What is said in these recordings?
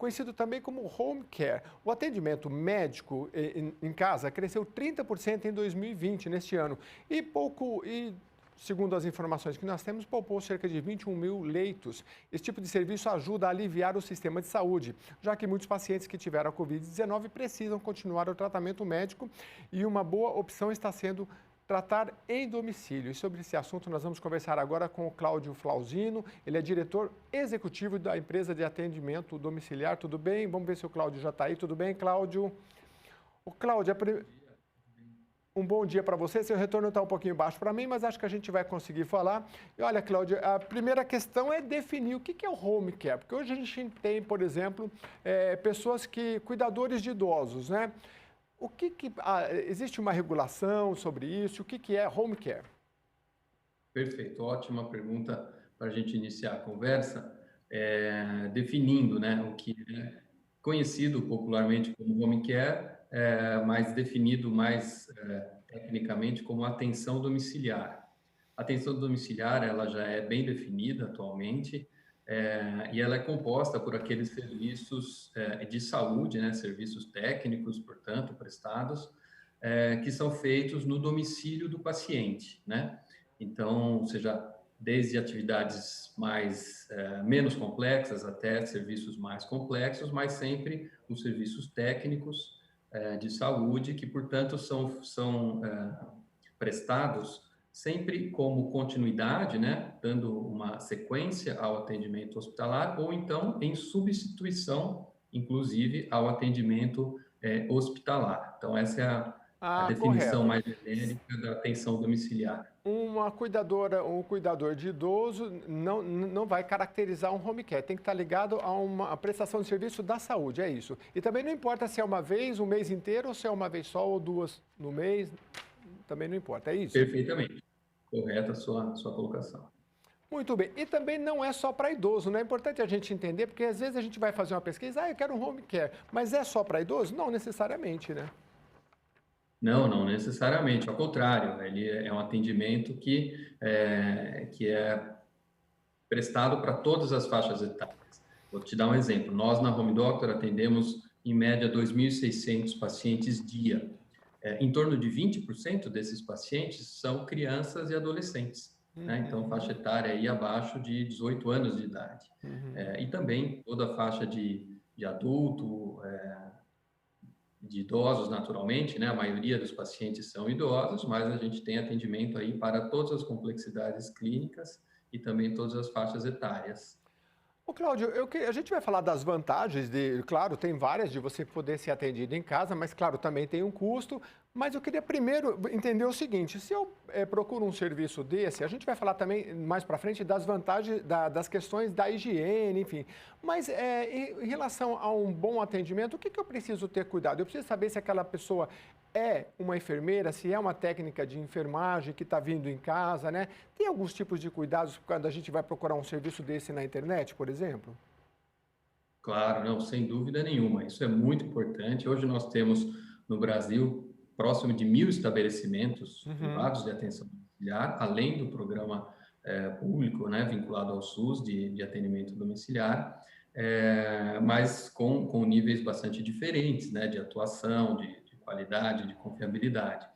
conhecido também como home care. O atendimento médico em casa cresceu 30% em 2020, neste ano, segundo as informações que nós temos, poupou cerca de 21 mil leitos. Esse tipo de serviço ajuda a aliviar o sistema de saúde, já que muitos pacientes que tiveram a Covid-19 precisam continuar o tratamento médico e uma boa opção está sendo tratar em domicílio. E sobre esse assunto nós vamos conversar agora com o Cláudio Flauzino, ele é diretor executivo da empresa de atendimento domiciliar. Tudo bem? Vamos ver se o Cláudio já está aí. Tudo bem, Cláudio? O Cláudio, um bom dia para você. Seu retorno está um pouquinho baixo para mim, mas acho que a gente vai conseguir falar. E olha, Cláudio, a primeira questão é definir o que é o home care, porque hoje a gente tem, por exemplo, cuidadores de idosos, né? Existe uma regulação sobre isso? O que é home care? Perfeito, ótima pergunta para a gente iniciar a conversa, definindo, né, o que é conhecido popularmente como home care, mas definido mais tecnicamente como atenção domiciliar. A atenção domiciliar, ela já é bem definida atualmente, e ela é composta por aqueles serviços de saúde, né, serviços técnicos, portanto, prestados, que são feitos no domicílio do paciente, né? Então, seja desde atividades menos complexas até serviços mais complexos, mas sempre os serviços técnicos de saúde, que, portanto, são prestados sempre como continuidade, né, dando uma sequência ao atendimento hospitalar, ou então em substituição, inclusive, ao atendimento hospitalar. Então, essa é a definição Correto. mais genérica da atenção domiciliar. Um cuidador de idoso não vai caracterizar um home care, tem que estar ligado a uma prestação de serviço da saúde, é isso. E também não importa se é uma vez, um mês inteiro, ou se é uma vez só ou duas no mês, também não importa, é isso? Perfeitamente. Correta a sua colocação. Muito bem. E também não é só para idoso, né? É importante a gente entender, porque às vezes a gente vai fazer uma pesquisa, eu quero um home care, mas é só para idoso? Não necessariamente, né? Não, não necessariamente, ao contrário, ele é um atendimento que é prestado para todas as faixas etárias. Vou te dar um exemplo, nós na Home Doctor atendemos em média 2.600 pacientes dia. Em torno de 20% desses pacientes são crianças e adolescentes, né? Então, faixa etária aí abaixo de 18 anos de idade. E também toda a faixa de adulto, de idosos, naturalmente, né? A maioria dos pacientes são idosos, mas a gente tem atendimento aí para todas as complexidades clínicas e também todas as faixas etárias. Ô, Cláudio, a gente vai falar das vantagens claro, tem várias de você poder ser atendido em casa, mas claro, também tem um custo. Mas eu queria primeiro entender o seguinte, se eu procuro um serviço desse, a gente vai falar também mais para frente das vantagens, das questões da higiene, enfim. Mas em relação a um bom atendimento, o que eu preciso ter cuidado? Eu preciso saber se aquela pessoa é uma enfermeira, se é uma técnica de enfermagem que está vindo em casa, né? Tem alguns tipos de cuidados quando a gente vai procurar um serviço desse na internet, por exemplo? Claro, não, sem dúvida nenhuma. Isso é muito importante. Hoje nós temos no Brasil próximo de 1.000 estabelecimentos privados de atenção domiciliar, além do programa público, né, vinculado ao SUS de atendimento domiciliar, mas com níveis bastante diferentes, né, de atuação, de qualidade, de confiabilidade.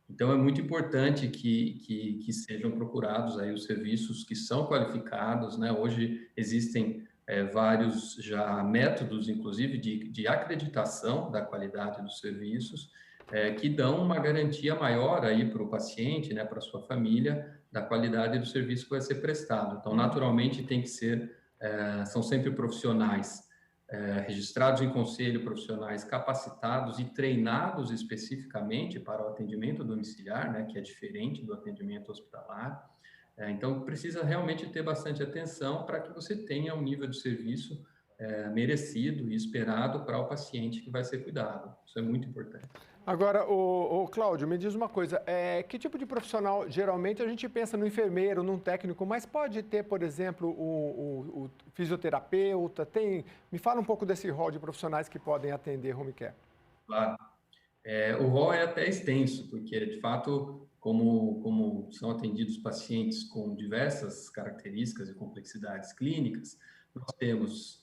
Então, é muito importante que sejam procurados aí os serviços que são qualificados, né? Hoje existem vários já métodos, inclusive, de acreditação da qualidade dos serviços, que dão uma garantia maior aí para o paciente, né, para a sua família, da qualidade do serviço que vai ser prestado. Então, naturalmente, são sempre profissionais registrados em conselho, profissionais capacitados e treinados especificamente para o atendimento domiciliar, né, que é diferente do atendimento hospitalar. Então, precisa realmente ter bastante atenção para que você tenha um nível de serviço merecido e esperado para o paciente que vai ser cuidado. Isso é muito importante. Agora, Cláudio, me diz uma coisa, que tipo de profissional, geralmente a gente pensa no enfermeiro, num técnico, mas pode ter, por exemplo, o fisioterapeuta, me fala um pouco desse rol de profissionais que podem atender home care. Claro. O rol é até extenso, porque, de fato, como são atendidos pacientes com diversas características e complexidades clínicas, nós temos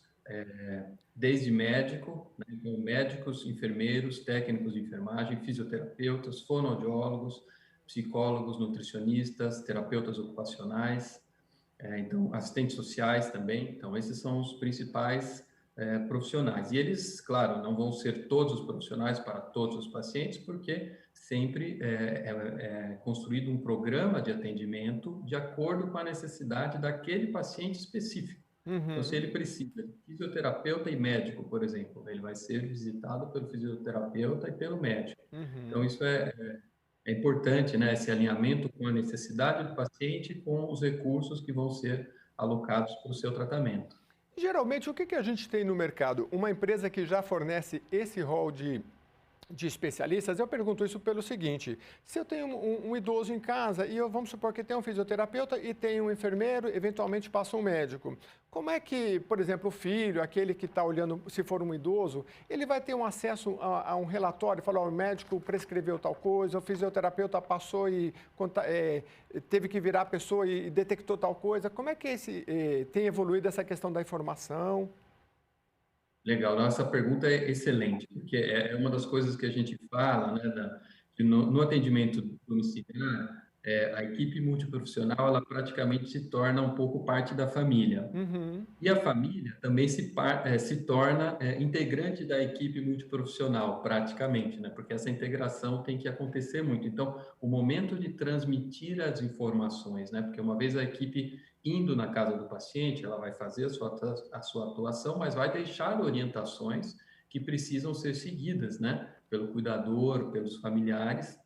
desde médico, né? Então, médicos, enfermeiros, técnicos de enfermagem, fisioterapeutas, fonoaudiólogos, psicólogos, nutricionistas, terapeutas ocupacionais, então assistentes sociais também. Então, esses são os principais profissionais. E eles, claro, não vão ser todos os profissionais para todos os pacientes, porque sempre é construído um programa de atendimento de acordo com a necessidade daquele paciente específico. Então, se ele precisa de fisioterapeuta e médico, por exemplo, ele vai ser visitado pelo fisioterapeuta e pelo médico. Então, isso é importante, né? Esse alinhamento com a necessidade do paciente e com os recursos que vão ser alocados para o seu tratamento. Geralmente, o que a gente tem no mercado? Uma empresa que já fornece esse rol de especialistas, eu pergunto isso pelo seguinte: se eu tenho um idoso em casa e vamos supor que tem um fisioterapeuta e tem um enfermeiro, eventualmente passa um médico, como é que, por exemplo, o filho, aquele que está olhando, se for um idoso, ele vai ter um acesso a um relatório, falar, o médico prescreveu tal coisa, o fisioterapeuta passou e teve que virar a pessoa e detectou tal coisa. Como é que tem evoluído essa questão da informação? Legal, nossa pergunta é excelente, porque é uma das coisas que a gente fala, né, que no atendimento domiciliar, a equipe multiprofissional, ela praticamente se torna um pouco parte da família. E a família também se torna integrante da equipe multiprofissional, praticamente, né? Porque essa integração tem que acontecer muito. Então, o momento de transmitir as informações, né? Porque uma vez a equipe indo na casa do paciente, ela vai fazer a sua atuação, mas vai deixar orientações que precisam ser seguidas, né? Pelo cuidador, pelos familiares.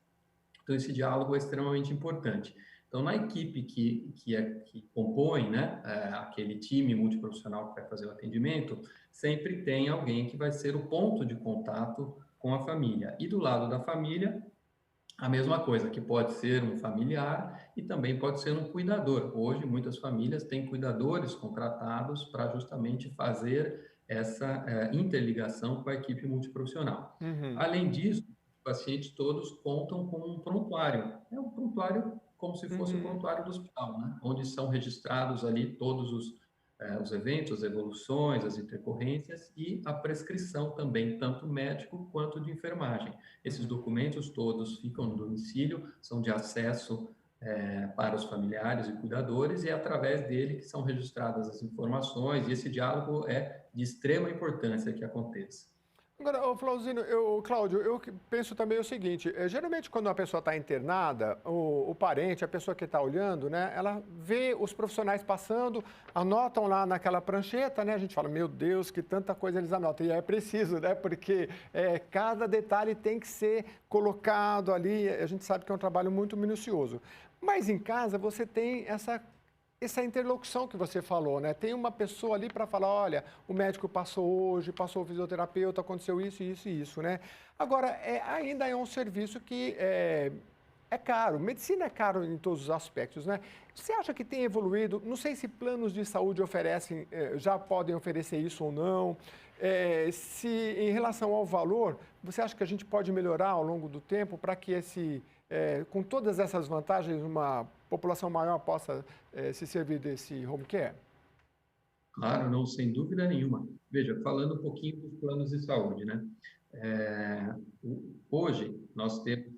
Então, esse diálogo é extremamente importante. Então, na equipe que compõe, né, aquele time multiprofissional que vai fazer o atendimento, sempre tem alguém que vai ser o ponto de contato com a família. E do lado da família, a mesma coisa, que pode ser um familiar e também pode ser um cuidador. Hoje, muitas famílias têm cuidadores contratados para justamente fazer essa interligação com a equipe multiprofissional. Além disso, os pacientes todos contam com um prontuário. É um prontuário como se fosse o prontuário do hospital, né? Onde são registrados ali todos os eventos, as evoluções, as intercorrências e a prescrição também, tanto médico quanto de enfermagem. Esses documentos todos ficam no domicílio, são de acesso para os familiares e cuidadores, e é através dele que são registradas as informações, e esse diálogo é de extrema importância que aconteça. Agora, Cláudio, eu penso também o seguinte, geralmente quando uma pessoa está internada, o parente, a pessoa que está olhando, né, ela vê os profissionais passando, anotam lá naquela prancheta, né, a gente fala, meu Deus, que tanta coisa eles anotam, e é preciso, né, porque cada detalhe tem que ser colocado ali, a gente sabe que é um trabalho muito minucioso. Mas em casa você tem essa interlocução que você falou, né? Tem uma pessoa ali para falar, olha, o médico passou hoje, passou o fisioterapeuta, aconteceu isso, isso e isso, né? Agora, ainda é um serviço que é caro. Medicina é caro em todos os aspectos, né? Você acha que tem evoluído? Não sei se planos de saúde oferecem, já podem oferecer isso ou não. Se em relação ao valor, você acha que a gente pode melhorar ao longo do tempo para que com todas essas vantagens, uma população maior possa se servir desse home care? Claro, não, sem dúvida nenhuma. Veja, falando um pouquinho dos planos de saúde, né? Hoje, nós temos,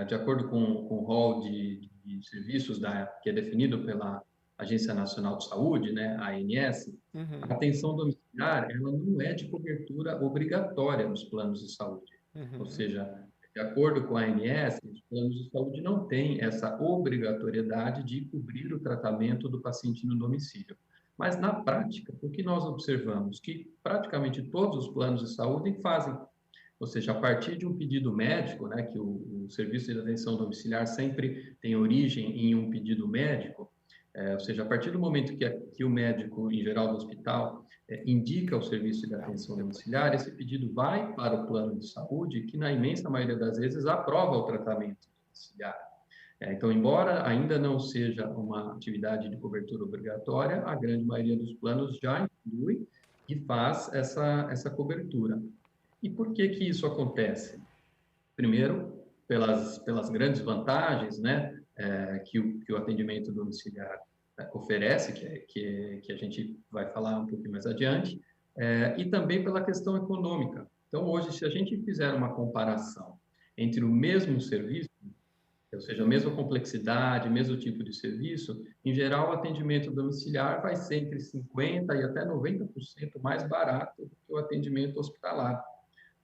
de acordo com o rol de serviços que é definido pela Agência Nacional de Saúde, né, a ANS, a atenção domiciliar, ela não é de cobertura obrigatória nos planos de saúde. Ou seja, de acordo com a ANS, os planos de saúde não têm essa obrigatoriedade de cobrir o tratamento do paciente no domicílio. Mas, na prática, o que nós observamos? Que praticamente todos os planos de saúde fazem. Ou seja, a partir de um pedido médico, né, que o serviço de atenção domiciliar sempre tem origem em um pedido médico, ou seja, a partir do momento que o médico, em geral do hospital, indica o serviço de atenção domiciliar, esse pedido vai para o plano de saúde, que na imensa maioria das vezes aprova o tratamento domiciliar. Então, embora ainda não seja uma atividade de cobertura obrigatória, a grande maioria dos planos já inclui e faz essa cobertura. E por que isso acontece? Primeiro, pelas grandes vantagens, né, que o atendimento domiciliar oferece, que a gente vai falar um pouquinho mais adiante, e também pela questão econômica. Então, hoje, se a gente fizer uma comparação entre o mesmo serviço, ou seja, a mesma complexidade, mesmo tipo de serviço, em geral, o atendimento domiciliar vai ser entre 50% e até 90% mais barato do que o atendimento hospitalar,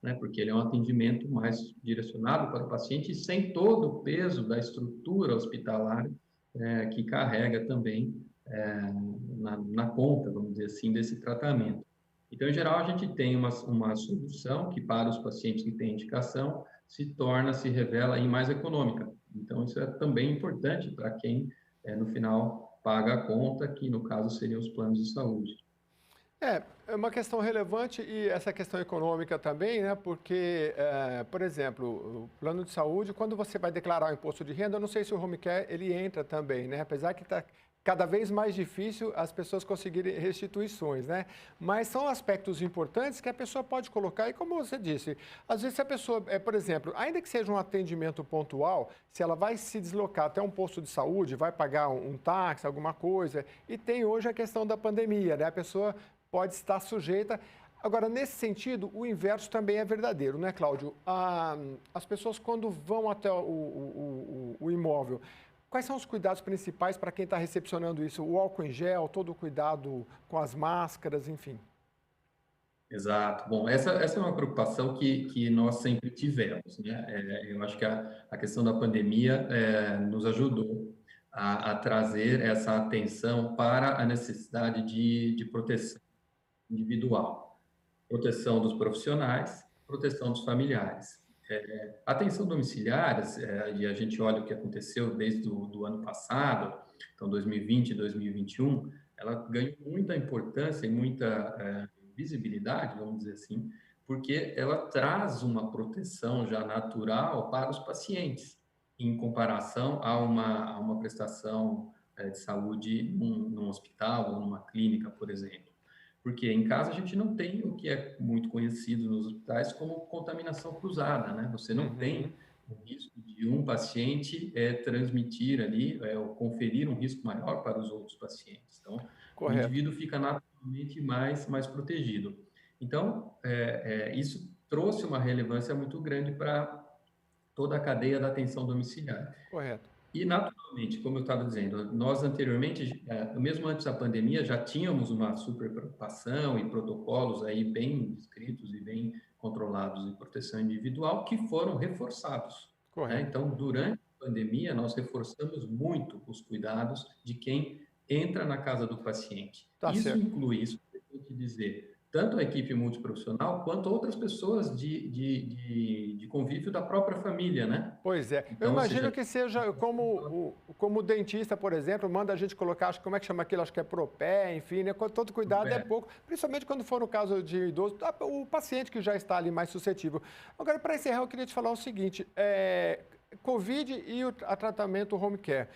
né? Porque ele é um atendimento mais direcionado para o paciente e sem todo o peso da estrutura hospitalar que carrega também na conta, vamos dizer assim, desse tratamento. Então, em geral, a gente tem uma solução que, para os pacientes que têm indicação, se revela aí mais econômica. Então, isso é também importante para quem, no final, paga a conta, que no caso seriam os planos de saúde. É uma questão relevante e essa questão econômica também, né? Porque, por exemplo, o plano de saúde, quando você vai declarar o imposto de renda, eu não sei se o home care ele entra também, né? Apesar que está cada vez mais difícil as pessoas conseguirem restituições, né? Mas são aspectos importantes que a pessoa pode colocar e, como você disse, às vezes se a pessoa, por exemplo, ainda que seja um atendimento pontual, se ela vai se deslocar até um posto de saúde, vai pagar um táxi, alguma coisa, e tem hoje a questão da pandemia, né? A pessoa pode estar sujeita. Agora, nesse sentido, o inverso também é verdadeiro, né, Cláudio? As pessoas, quando vão até o imóvel, quais são os cuidados principais para quem está recepcionando isso? O álcool em gel, todo o cuidado com as máscaras, enfim. Exato. Bom, essa é uma preocupação que nós sempre tivemos, né? Eu acho que a questão da pandemia nos ajudou a trazer essa atenção para a necessidade de proteção individual, proteção dos profissionais, proteção dos familiares. Atenção domiciliar, e a gente olha o que aconteceu desde o ano passado, então 2020 e 2021, ela ganhou muita importância e muita visibilidade, vamos dizer assim, porque ela traz uma proteção já natural para os pacientes, em comparação a uma prestação de saúde num hospital ou numa clínica, por exemplo. Porque em casa a gente não tem o que é muito conhecido nos hospitais como contaminação cruzada, né? Você não tem o risco de um paciente transmitir ali, ou conferir um risco maior para os outros pacientes. Então, o Correto. indivíduo fica naturalmente mais protegido. Então, isso trouxe uma relevância muito grande para toda a cadeia da atenção domiciliar. Correto. E, naturalmente, como eu estava dizendo, nós anteriormente, mesmo antes da pandemia, já tínhamos uma super preocupação e protocolos aí bem descritos e bem controlados de proteção individual que foram reforçados, né? Correto. Então, durante a pandemia, nós reforçamos muito os cuidados de quem entra na casa do paciente. Tá Isso certo. inclui, isso que eu tenho que dizer, tanto a equipe multiprofissional quanto outras pessoas de convívio da própria família, né? Pois é. Eu Então, ou imagino seja, que seja como o dentista, por exemplo, manda a gente colocar, acho, como é que chama aquilo? Acho que é propé, enfim, né? Todo cuidado é pouco, principalmente quando for no caso de idoso, o paciente que já está ali mais suscetível. Agora, para encerrar, eu queria te falar o seguinte, Covid e o tratamento home care.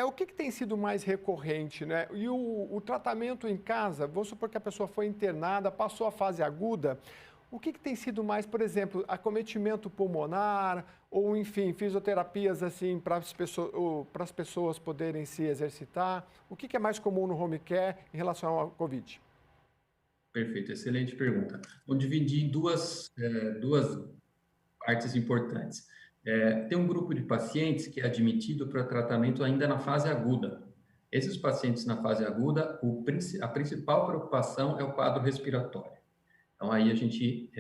O que tem sido mais recorrente, né? E o tratamento em casa, vamos supor que a pessoa foi internada, passou a fase aguda, o que tem sido mais, por exemplo, acometimento pulmonar ou, enfim, fisioterapias assim para as pessoas poderem se exercitar? O que é mais comum no home care em relação ao Covid? Perfeito, excelente pergunta. Vou dividir em duas partes importantes. Tem um grupo de pacientes que é admitido para tratamento ainda na fase aguda. Esses pacientes na fase aguda, a principal preocupação é o quadro respiratório. Então, aí a gente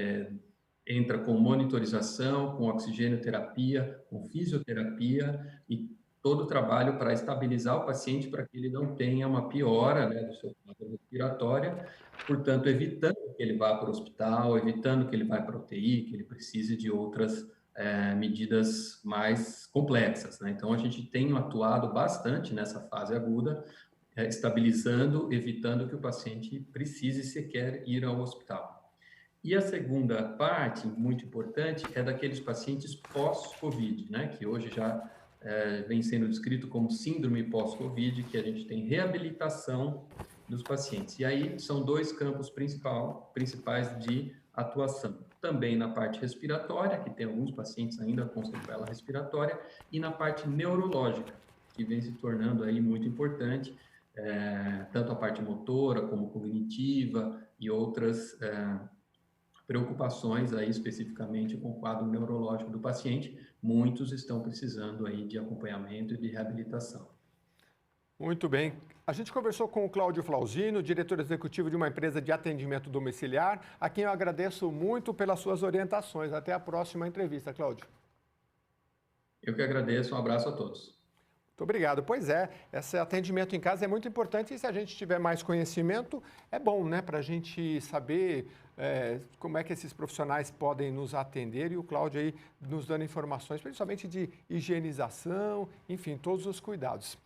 entra com monitorização, com oxigenoterapia, com fisioterapia e todo o trabalho para estabilizar o paciente para que ele não tenha uma piora, né, do seu quadro respiratório, portanto, evitando que ele vá para o hospital, evitando que ele vá para a UTI, que ele precise de outras medidas mais complexas, né? Então, a gente tem atuado bastante nessa fase aguda, estabilizando, evitando que o paciente precise sequer ir ao hospital. E a segunda parte, muito importante, é daqueles pacientes pós-Covid, né? Que hoje já vem sendo descrito como síndrome pós-Covid, que a gente tem reabilitação dos pacientes. E aí são dois campos principais de atuação. Também na parte respiratória, que tem alguns pacientes ainda com sequela respiratória, e na parte neurológica, que vem se tornando aí muito importante, tanto a parte motora como cognitiva e outras preocupações aí especificamente com o quadro neurológico do paciente. Muitos estão precisando aí de acompanhamento e de reabilitação. Muito bem. A gente conversou com o Cláudio Flauzino, diretor executivo de uma empresa de atendimento domiciliar, a quem eu agradeço muito pelas suas orientações. Até a próxima entrevista, Cláudio. Eu que agradeço, um abraço a todos. Muito obrigado. Pois é, esse atendimento em casa é muito importante e se a gente tiver mais conhecimento, é bom, né? Para a gente saber como é que esses profissionais podem nos atender e o Cláudio aí nos dando informações, principalmente de higienização, enfim, todos os cuidados.